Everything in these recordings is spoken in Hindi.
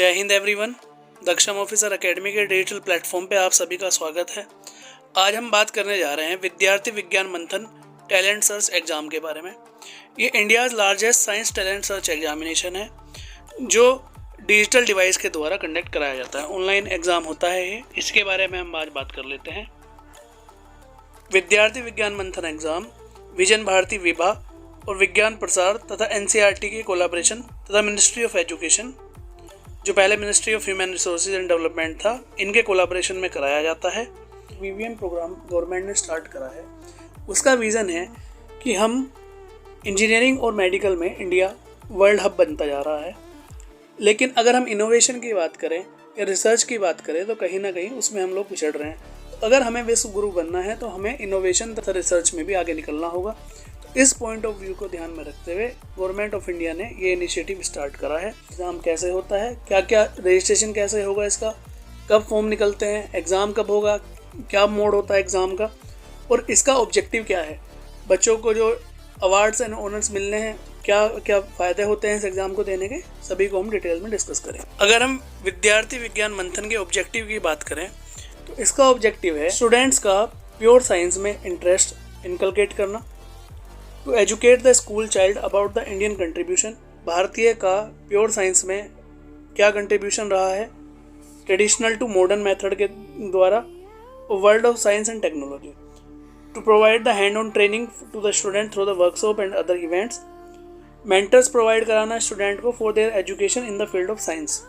जय हिंद एवरीवन। दक्षम ऑफिसर एकेडमी के डिजिटल प्लेटफॉर्म पे आप सभी का स्वागत है। आज हम बात करने जा रहे हैं विद्यार्थी विज्ञान मंथन टैलेंट सर्च एग्ज़ाम के बारे में। ये India's largest science talent search examination है जो डिजिटल डिवाइस के द्वारा कंडक्ट कराया जाता है। ऑनलाइन एग्ज़ाम होता है ये। इसके बारे में हम आज बात कर लेते हैं। विद्यार्थी विज्ञान मंथन एग्ज़ाम विजन भारती विभा और विज्ञान प्रसार तथा एनसीईआरटी के कोलैबोरेशन तथा मिनिस्ट्री ऑफ एजुकेशन, जो पहले ministry of human resources and development था, इनके कोलैबोरेशन में कराया जाता है। वीवीएम प्रोग्राम गवर्नमेंट ने स्टार्ट करा है। उसका विज़न है कि हम इंजीनियरिंग और मेडिकल में इंडिया वर्ल्ड हब बनता जा रहा है। लेकिन अगर हम इनोवेशन की बात करें या रिसर्च की बात करें तो कहीं ना कहीं उसमें हम लोग पिछड़ रहे हैं। तो अगर हमें विश्व गुरु बनना है तो हमें इनोवेशन तथा रिसर्च में भी आगे निकलना होगा। इस पॉइंट ऑफ व्यू को ध्यान में रखते हुए गवर्नमेंट ऑफ इंडिया ने ये इनिशिएटिव स्टार्ट करा है। एग्ज़ाम कैसे होता है, क्या क्या रजिस्ट्रेशन कैसे होगा, इसका कब फॉर्म निकलते हैं, एग्ज़ाम कब होगा, क्या मोड होता है एग्ज़ाम का, और इसका ऑब्जेक्टिव क्या है, बच्चों को जो अवार्ड्स एंड ऑनर्स मिलने हैं, क्या क्या फ़ायदे होते हैं इस एग्ज़ाम को देने के, सभी को हम डिटेल में डिस्कस करें। अगर हम विद्यार्थी विज्ञान मंथन के ऑब्जेक्टिव की बात करें तो इसका ऑब्जेक्टिव है स्टूडेंट्स का प्योर साइंस में इंटरेस्ट इनकलकेट करना, to educate the school child about the Indian contribution, भारतीय का प्योर साइंस में क्या कंट्रीब्यूशन रहा है ट्रेडिशनल टू मॉडर्न मेथड के द्वारा, world of science and technology, to provide the hand on training to the student through the workshop and other events, mentors provide कराना स्टूडेंट को for their education in the field of science,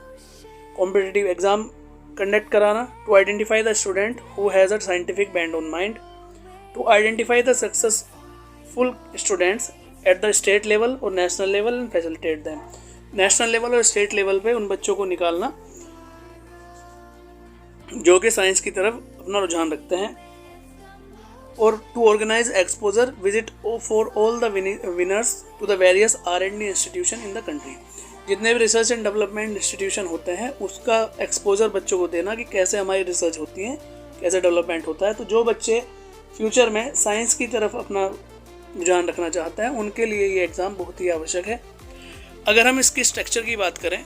competitive exam conduct कराना, to identify the student who has a scientific band on mind, to identify the successful students at the state level और national level and facilitate them, national level और स्टेट लेवल पे उन बच्चों को निकालना जो कि साइंस की तरफ अपना रुझान रखते हैं, और to organise exposure visit for all the winners to the various R&D institution in the country, जितने भी रिसर्च एंड डेवलपमेंट इंस्टीट्यूशन होते हैं उसका एक्सपोजर बच्चों को देना कि कैसे हमारी रिसर्च होती है, कैसे डेवलपमेंट होता है। तो जो बच्चे फ्यूचर में साइंस की तरफ अपना रुझान रखना चाहते हैं उनके लिए ये एग्ज़ाम बहुत ही आवश्यक है। अगर हम इसकी स्ट्रक्चर की बात करें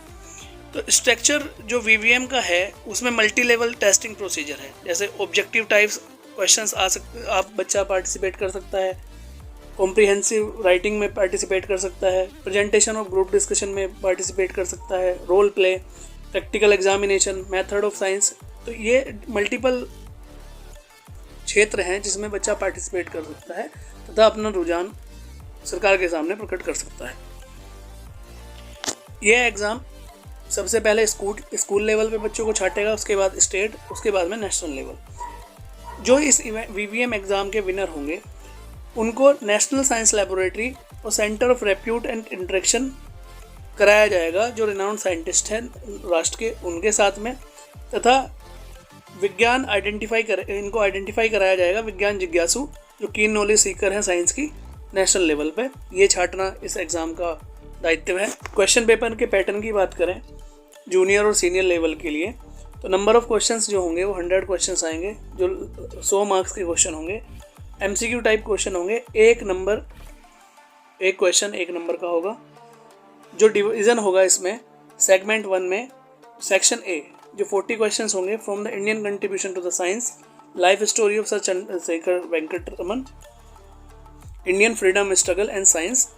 तो स्ट्रक्चर जो वीवीएम का है उसमें मल्टी लेवल टेस्टिंग प्रोसीजर है। जैसे ऑब्जेक्टिव टाइप्स क्वेश्चंस आ सकते, आप बच्चा पार्टिसिपेट कर सकता है, कॉम्प्रिहेंसिव राइटिंग में पार्टिसिपेट कर सकता है, प्रेजेंटेशन और ग्रुप डिस्कशन में पार्टिसिपेट कर सकता है, role play, practical examination, method of science. तो ये मल्टीपल क्षेत्र हैं जिसमें बच्चा पार्टिसिपेट कर सकता है तथा अपना रुझान सरकार के सामने प्रकट कर सकता है। यह एग्ज़ाम सबसे पहले स्कूल लेवल पे बच्चों को छाटेगा, उसके बाद स्टेट, उसके बाद में नेशनल लेवल। जो इस वीवीएम एग्ज़ाम के विनर होंगे उनको नेशनल साइंस लैबोरेटरी और centre of repute and interaction कराया जाएगा, जो रिनाउंड साइंटिस्ट हैं राष्ट्र के, उनके साथ में, तथा विज्ञान इनको आइडेंटिफाई कराया जाएगा विज्ञान जिज्ञासु जो कीन नॉलेज सीकर हैं साइंस की, नेशनल लेवल पे। ये छाटना इस एग्ज़ाम का दायित्व है। क्वेश्चन पेपर के पैटर्न की बात करें जूनियर और सीनियर लेवल के लिए तो नंबर ऑफ़ क्वेश्चंस जो होंगे वो 100 क्वेश्चंस आएंगे, जो 100 मार्क्स के क्वेश्चन होंगे, MCQ टाइप क्वेश्चन होंगे, एक क्वेश्चन 1 नंबर का होगा। जो डिवीज़न होगा इसमें सेगमेंट 1 में सेक्शन A जो 40 क्वेश्चंस होंगे from the Indian contribution to the science, life story of sir Chandrasekhar Venkataraman, Indian freedom struggle and science,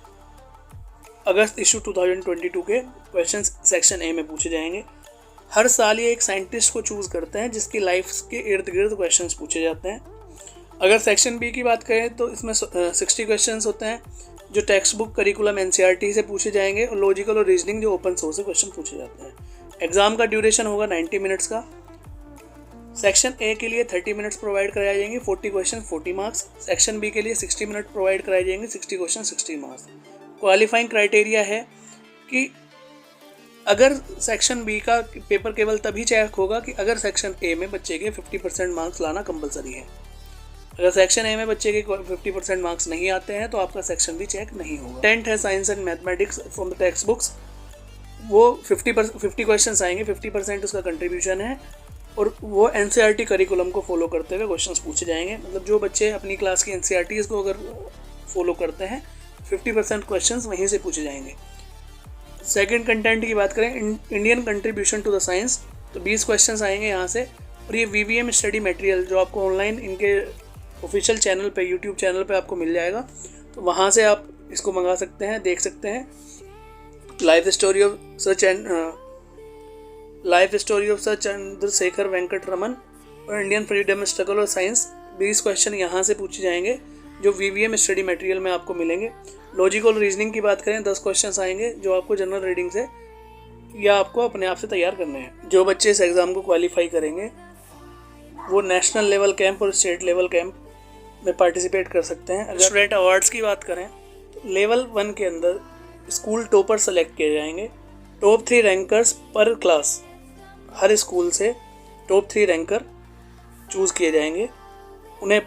August issue 2022 के क्वेश्चंस सेक्शन A में पूछे जाएंगे। हर साल ये एक साइंटिस्ट को चूज़ करते हैं जिसकी लाइफ के इर्द गिर्द क्वेश्चंस पूछे जाते हैं। अगर सेक्शन B की बात करें तो इसमें 60 क्वेश्चंस होते हैं जो टेक्स्ट बुक करिकुलम NCERT से पूछे जाएंगे, और लॉजिकल और रीजनिंग जो ओपन सोर्स से क्वेश्चन पूछे जाते हैं। एग्ज़ाम का ड्यूरेशन होगा 90 मिनट्स का। सेक्शन A के लिए 30 मिनट्स प्रोवाइड कराए जाएंगे, 40 क्वेश्चन 40 मार्क्स। सेक्शन B के लिए 60 मिनट प्रोवाइड कराए जाएंगे, 60 क्वेश्चन 60 मार्क्स। क्वालिफाइंग क्राइटेरिया है कि अगर सेक्शन B का पेपर केवल तभी चेक होगा कि अगर सेक्शन A में बच्चे के 50% मार्क्स लाना कंपलसरी है। अगर सेक्शन A में बच्चे के 50% मार्क्स नहीं आते हैं तो आपका सेक्शन B चेक नहीं होगा। 10th है science and mathematics from the text books, वो 50 क्वेश्चन आएंगे, 50% उसका कंट्रीब्यूशन है, और वो NCERT करिकुलम को फॉलो करते हुए क्वेश्चंस पूछे जाएंगे। मतलब जो बच्चे अपनी क्लास की NCERT को अगर फॉलो करते हैं 50% क्वेश्चंस वहीं से पूछे जाएंगे। सेकंड कंटेंट की बात करें, Indian contribution to the science, तो 20 क्वेश्चंस आएंगे यहाँ से। और ये वीवीएम स्टडी मटेरियल जो आपको ऑनलाइन इनके ऑफिशियल चैनल पे, यूट्यूब चैनल पे आपको मिल जाएगा, तो वहाँ से आप इसको मंगा सकते हैं, देख सकते हैं। Life story of sir Chandrasekhar Venkat Raman और इंडियन फ्रीडम स्ट्रगल और साइंस, 20 क्वेश्चन यहाँ से पूछे जाएंगे जो वीवीएम स्टडी मटेरियल में आपको मिलेंगे। लॉजिक और रीजनिंग की बात करें, 10 क्वेश्चन आएंगे जो आपको जनरल रीडिंग से या आपको अपने आप से तैयार करने हैं। जो बच्चे इस एग्ज़ाम को क्वालिफाई करेंगे वो नेशनल लेवल कैंप और स्टेट लेवल कैंप में पार्टिसिपेट कर सकते हैं। अगर स्टूडेंट अवार्ड्स की बात करें तो लेवल 1 के अंदर स्कूल टॉपर सेलेक्ट किए जाएंगे। टॉप 3 रैंकर्स पर क्लास, हर स्कूल से टॉप 3 रैंकर चूज़ किए जाएंगे। उन्हें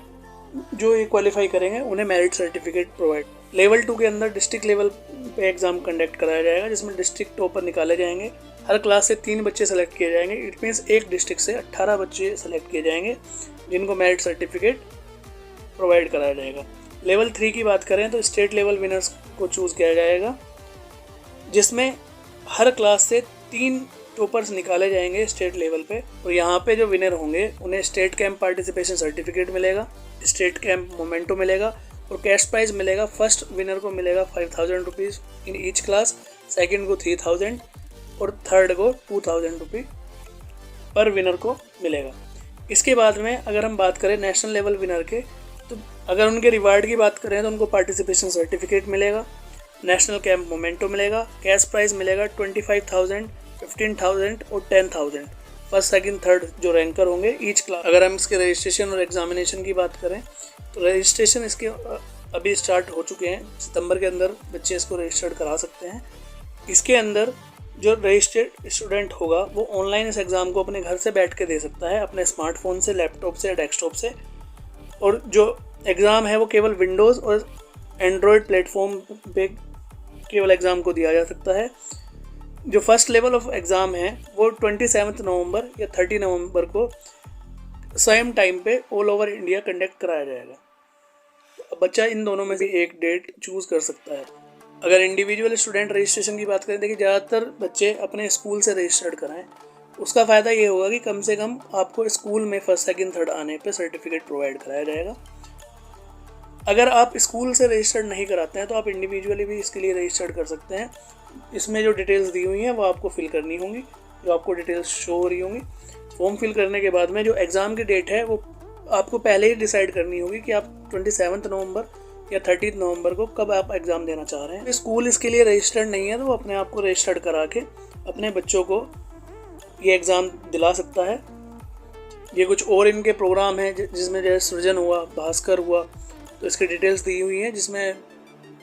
जो ये क्वालिफाई करेंगे उन्हें मेरिट सर्टिफिकेट प्रोवाइड। लेवल 2 के अंदर डिस्ट्रिक्ट लेवल पे एग्ज़ाम कंडक्ट कराया जाएगा, जिसमें डिस्ट्रिक्ट टॉपर निकाले जाएंगे। हर क्लास से 3 बच्चे सेलेक्ट किए जाएंगे। इट मीन्स एक डिस्ट्रिक्ट से 18 बच्चे सेलेक्ट किए जाएंगे जिनको मेरिट सर्टिफिकेट प्रोवाइड कराया जाएगा। लेवल 3 की बात करें तो स्टेट लेवल विनर्स को चूज़ किया जाएगा, जिसमें हर क्लास से 3 टॉपर्स निकाले जाएंगे स्टेट लेवल पे। और यहाँ पे जो विनर होंगे उन्हें स्टेट कैंप पार्टिसिपेशन सर्टिफिकेट मिलेगा, स्टेट कैंप मोमेंटो मिलेगा और कैश प्राइज मिलेगा। फर्स्ट विनर को मिलेगा 5000 rupees in each class, second को 3000 और थर्ड को 2000 रुपये पर विनर को मिलेगा। इसके बाद में अगर हम बात करें नेशनल लेवल विनर के, तो अगर उनके रिवार्ड की बात करें तो उनको पार्टिसिपेशन सर्टिफिकेट मिलेगा, नेशनल कैंप मोमेंटो मिलेगा, कैश प्राइज मिलेगा 25,000, 15,000 और 10,000 फर्स्ट सेकंड थर्ड जो रैंकर होंगे ईच क्लास। अगर हम इसके रजिस्ट्रेशन और एग्जामिनेशन की बात करें तो रजिस्ट्रेशन इसके अभी स्टार्ट हो चुके हैं। सितंबर के अंदर बच्चे इसको रजिस्टर्ड करा सकते हैं। इसके अंदर जो रजिस्टर्ड स्टूडेंट होगा वो ऑनलाइन इस एग्ज़ाम को अपने घर से बैठ के दे सकता है, अपने स्मार्टफोन से, लैपटॉप से, डेस्कटॉप से। और जो एग्ज़ाम है वो केवल विंडोज़ और एंड्रॉयड प्लेटफॉर्म पे केवल एग्ज़ाम को दिया जा सकता है। जो फर्स्ट लेवल ऑफ एग्ज़ाम है वो 27 नवंबर या 30 नवंबर को सेम टाइम पे ऑल ओवर इंडिया कंडक्ट कराया जाएगा। अब बच्चा इन दोनों में से एक डेट चूज़ कर सकता है। अगर इंडिविजुअल स्टूडेंट रजिस्ट्रेशन की बात करें, देखिए ज़्यादातर बच्चे अपने स्कूल से रजिस्टर्ड कराएं। उसका फ़ायदा ये होगा कि कम से कम आपको स्कूल में फर्स्ट सेकंड थर्ड आने पे सर्टिफिकेट प्रोवाइड कराया जाएगा। अगर आप स्कूल से रजिस्टर्ड नहीं कराते हैं तो आप इंडिविजुअली भी इसके लिए रजिस्टर्ड कर सकते हैं। इसमें जो डिटेल्स दी हुई हैं वो आपको फिल करनी होंगी, जो आपको डिटेल्स शो हो रही होंगी। फॉर्म फिल करने के बाद में जो एग्ज़ाम की डेट है वो आपको पहले ही डिसाइड करनी होगी कि आप 27 नवंबर या 30 नवंबर को कब आप एग्ज़ाम देना चाह रहे हैं। स्कूल इसके लिए रजिस्टर्ड नहीं है तो वो अपने आप को रजिस्टर्ड करा के अपने बच्चों को ये एग्ज़ाम दिला सकता है। ये कुछ और इनके प्रोग्राम हैं जिसमें जैसे सृजन हुआ, भास्कर हुआ, तो इसकी डिटेल्स दी हुई हैं, जिसमें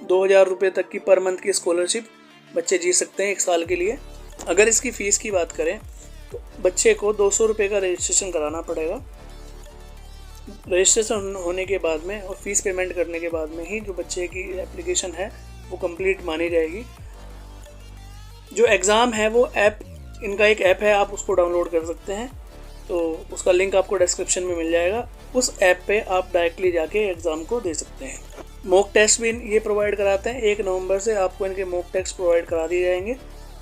2000 रुपये तक की पर मंथ की स्कॉलरशिप बच्चे जीत सकते हैं 1 साल के लिए। अगर इसकी फ़ीस की बात करें तो बच्चे को 200 रुपये का रजिस्ट्रेशन कराना पड़ेगा। रजिस्ट्रेशन होने के बाद में और फीस पेमेंट करने के बाद में ही जो बच्चे की एप्लीकेशन है वो कंप्लीट मानी जाएगी। जो एग्ज़ाम है वो इनका एक ऐप है, आप उसको डाउनलोड कर सकते हैं, तो उसका लिंक आपको डिस्क्रिप्शन में मिल जाएगा। उस ऐप पे आप डायरेक्टली जाके एग्ज़ाम को दे सकते हैं। मॉक टेस्ट भी ये प्रोवाइड कराते हैं। 1 नवंबर से आपको इनके मॉक टेस्ट प्रोवाइड करा दिए जाएंगे,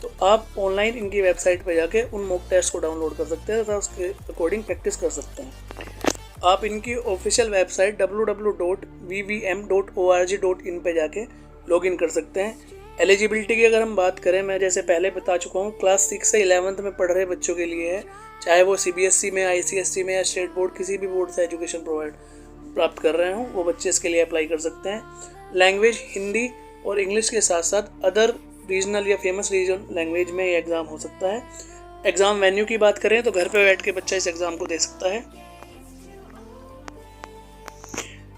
तो आप ऑनलाइन इनकी वेबसाइट पर जाके उन मॉक टेस्ट को डाउनलोड कर सकते हैं तथा उसके अकॉर्डिंग प्रैक्टिस कर सकते हैं। आप इनकी ऑफिशियल वेबसाइट www.vvm.org.in पे जाके लॉगिन कर सकते हैं। एलिजिबिलिटी की अगर हम बात करें, मैं जैसे पहले बता चुका हूँ, क्लास 6 से 11th में पढ़ रहे बच्चों के लिए है, चाहे वो CBSE में, ICSE में या स्टेट बोर्ड किसी भी बोर्ड से एजुकेशन प्राप्त कर रहे हों, वो बच्चे इसके लिए अप्लाई कर सकते हैं। लैंग्वेज हिंदी और इंग्लिश के साथ साथ अदर रीजनल या फेमस रीजन लैंग्वेज में ये एग्ज़ाम हो सकता है। एग्ज़ाम वेन्यू की बात करें तो घर पे बैठ के बच्चा इस एग्ज़ाम को दे सकता है।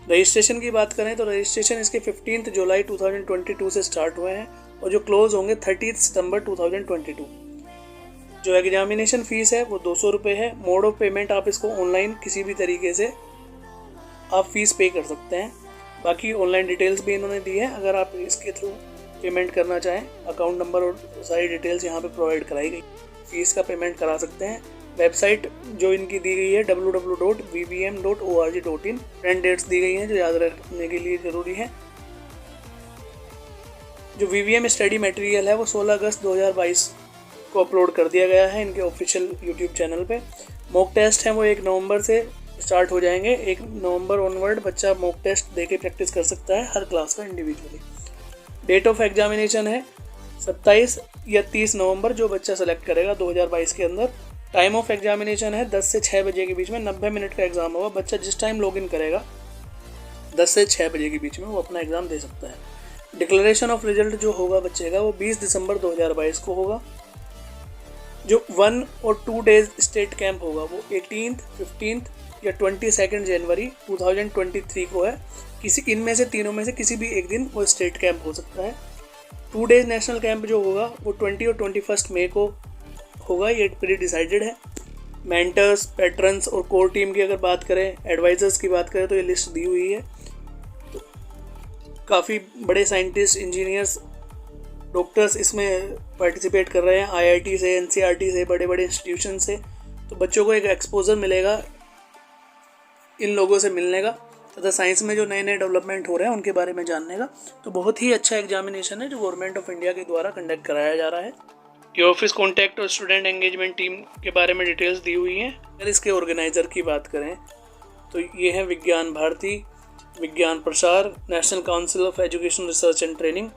रजिस्ट्रेशन की बात करें तो रजिस्ट्रेशन इसके 15 जुलाई 2022 से स्टार्ट हुए हैं और जो क्लोज होंगे 30 सितंबर 2022। जो एग्जामिनेशन फ़ीस है वो 200 रुपये है। मोड ऑफ पेमेंट आप इसको ऑनलाइन किसी भी तरीके से आप फ़ीस पे कर सकते हैं। बाकी ऑनलाइन डिटेल्स भी इन्होंने दी है, अगर आप इसके थ्रू पेमेंट करना चाहें, अकाउंट नंबर और सारी डिटेल्स यहाँ पे प्रोवाइड कराई गई। फ़ीस का पेमेंट करा सकते हैं। वेबसाइट जो इनकी दी गई है www.vvm.org.in। फ्रेंड डेट्स दी गई हैं जो याद रखने के लिए ज़रूरी है। जो VVM स्टडी मटेरियल है वो 16 अगस्त 2022 को अपलोड कर दिया गया है इनके ऑफिशियल यूट्यूब चैनल पे। मॉक टेस्ट हैं वो 1 नवंबर से स्टार्ट हो जाएंगे। 1 नवंबर ऑनवर्ड बच्चा मॉक टेस्ट दे के प्रैक्टिस कर सकता है हर क्लास का इंडिविजुअली। डेट ऑफ एग्जामिनेशन है 27 या 30 नवंबर, जो बच्चा सेलेक्ट करेगा 2022 के अंदर। टाइम ऑफ एग्जामिनेशन है 10 से 6 बजे के बीच में, 90 मिनट का एग्ज़ाम होगा। बच्चा जिस टाइम लॉगिन करेगा 10 से 6 बजे के बीच में वो अपना एग्ज़ाम दे सकता है। डिक्लेरेशन ऑफ रिजल्ट जो होगा बच्चे का वो 20 दिसंबर 2022 को होगा। जो 1 और 2 डेज स्टेट कैंप होगा वो 18th, 15th या 22 जनवरी 2023 को है। किसी इनमें से तीनों में से किसी भी एक दिन वो स्टेट कैंप हो सकता है। 2 डेज नेशनल कैंप जो होगा वो 20 और 21 मई को होगा, ये प्री डिसाइडेड है। मेंटर्स, पैट्रन्स और कोर टीम की अगर बात करें, एडवाइजर्स की बात करें तो ये लिस्ट दी हुई है। तो काफ़ी बड़े साइंटिस्ट, इंजीनियर्स, डॉक्टर्स इसमें पार्टिसिपेट कर रहे हैं, IIT से, NCERT से, बड़े बड़े इंस्टीट्यूशन से। तो बच्चों को एक एक्सपोजर मिलेगा इन लोगों से मिलने का, तथा साइंस में जो नए नए डेवलपमेंट हो रहे हैं उनके बारे में जानने का। तो बहुत ही अच्छा एग्जामिनेशन है जो गवर्नमेंट ऑफ इंडिया के द्वारा कंडक्ट कराया जा रहा है। ये ऑफिस कॉन्टैक्ट और स्टूडेंट एंगेजमेंट टीम के बारे में डिटेल्स दी हुई हैं। अगर इसके ऑर्गेनाइज़र की बात करें तो ये है विज्ञान भारती, विज्ञान प्रसार, national council of education research and training.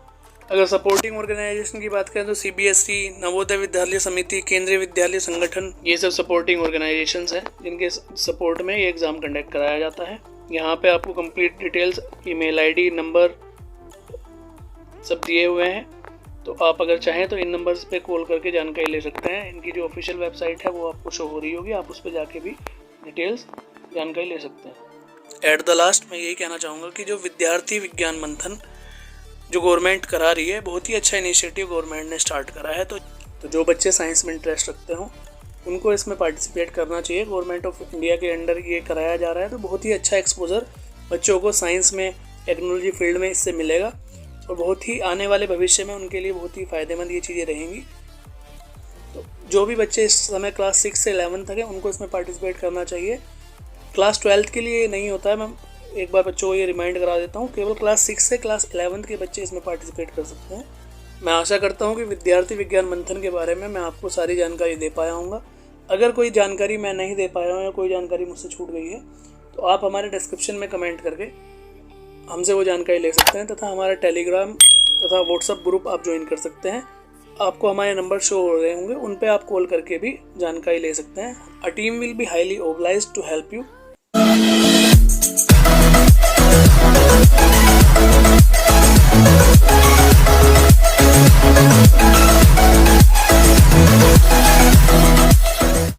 अगर सपोर्टिंग ऑर्गेनाइजेशन की बात करें तो CBSE, नवोदय विद्यालय समिति, केंद्रीय विद्यालय संगठन, ये सब सपोर्टिंग ऑर्गेनाइजेशंस हैं जिनके सपोर्ट में ये एग्ज़ाम कंडक्ट कराया जाता है। यहाँ पे आपको complete details, email ID, number सब दिए हुए हैं। तो आप अगर चाहें तो इन नंबर्स पे कॉल करके जानकारी ले सकते हैं। इनकी जो ऑफिशियल वेबसाइट है वो आपको शो हो रही होगी, आप उस पर जाके भी डिटेल्स जानकारी ले सकते हैं। एट द लास्ट मैं यही कहना चाहूँगा कि जो विद्यार्थी विज्ञान मंथन जो गवर्नमेंट करा रही है, बहुत ही अच्छा इनिशिएटिव गवर्नमेंट ने स्टार्ट करा है। तो जो बच्चे साइंस में इंटरेस्ट रखते हों उनको इसमें पार्टिसिपेट करना चाहिए। गवर्नमेंट ऑफ इंडिया के अंडर ये कराया जा रहा है, तो बहुत ही अच्छा एक्सपोजर बच्चों को साइंस में, टेक्नोलॉजी फील्ड में इससे मिलेगा और बहुत ही आने वाले भविष्य में उनके लिए बहुत ही फ़ायदेमंद ये चीज़ें रहेंगी। तो जो भी बच्चे इस समय क्लास 6 से 11 तक हैं उनको इसमें पार्टिसिपेट करना चाहिए। क्लास 12 के लिए नहीं होता है, मैं एक बार बच्चों को ये रिमाइंड करा देता हूँ, केवल क्लास 6 से क्लास 11 के बच्चे इसमें पार्टिसिपेट कर सकते हैं। मैं आशा करता हूँ कि विद्यार्थी विज्ञान मंथन के बारे में मैं आपको सारी जानकारी दे पाया हूँगा। अगर कोई जानकारी मैं नहीं दे पाया हूँ या कोई जानकारी मुझसे छूट गई है तो आप हमारे डिस्क्रिप्शन में कमेंट करके हमसे वो जानकारी ले सकते हैं, तथा हमारा टेलीग्राम तथा व्हाट्सएप ग्रुप आप ज्वाइन कर सकते हैं। आपको हमारे नंबर शो हो रहे होंगे, उन पे आप कॉल करके भी जानकारी ले सकते हैं। A team will be highly obliged to help you.